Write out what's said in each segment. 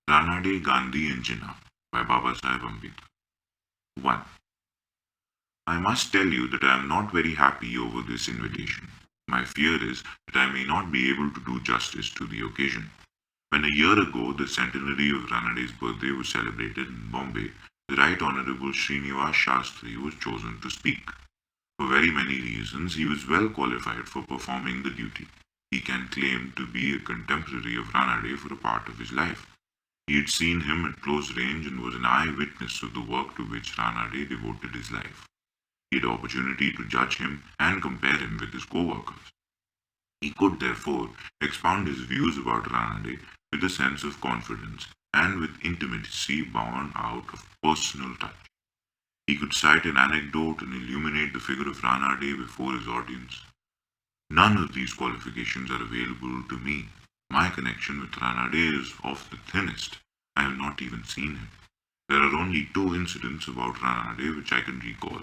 Ranade, Gandhi and Jinnah by Babasaheb Ambedkar. 1. I must tell you that I am not very happy over this invitation. My fear is that I may not be able to do justice to the occasion. When a year ago the centenary of Ranade's birthday was celebrated in Bombay, the Right Honorable Srinivas Shastri was chosen to speak. For very many reasons, he was well qualified for performing the duty. He can claim to be a contemporary of Ranade for a part of his life. He had seen him at close range and was an eyewitness of the work to which Ranade devoted his life. He had opportunity to judge him and compare him with his co-workers. He could therefore expound his views about Ranade with a sense of confidence and with intimacy born out of personal touch. He could cite an anecdote and illuminate the figure of Ranade before his audience. None of these qualifications are available to me. My connection with Ranade is of the thinnest. I have not even seen him. There are only two incidents about Ranade which I can recall.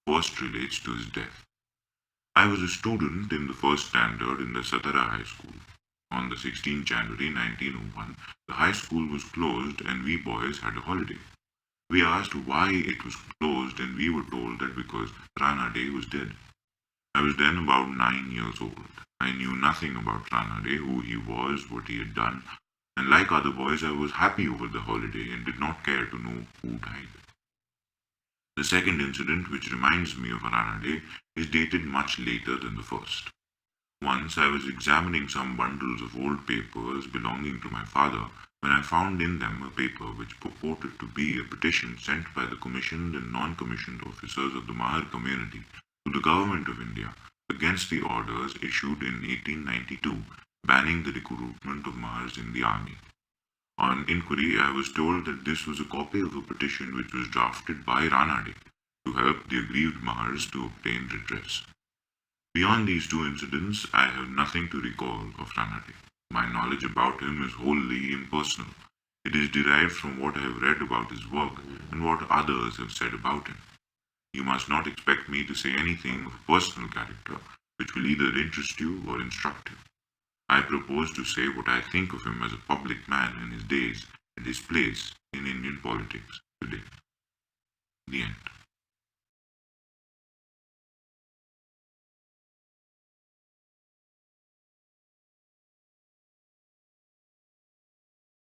First relates to his death. I was a student in the first standard in the Satara High School. On the 16th January 1901, the high school was closed and we boys had a holiday. We asked why it was closed and we were told that because Ranade was dead. I was then about 9 years old. I knew nothing about Ranade, who he was, what he had done, and like other boys I was happy over the holiday and did not care to know who died. The second incident which reminds me of Ranade is dated much later than the first. Once I was examining some bundles of old papers belonging to my father when I found in them a paper which purported to be a petition sent by the commissioned and non-commissioned officers of the Mahar community to the Government of India against the orders issued in 1892 banning the recruitment of Mahars in the army. On inquiry, I was told that this was a copy of a petition which was drafted by Ranade to help the aggrieved Mahars to obtain redress. Beyond these two incidents, I have nothing to recall of Ranade. My knowledge about him is wholly impersonal. It is derived from what I have read about his work and what others have said about him. You must not expect me to say anything of personal character which will either interest you or instruct you. I propose to say what I think of him as a public man in his days and his place in Indian politics today.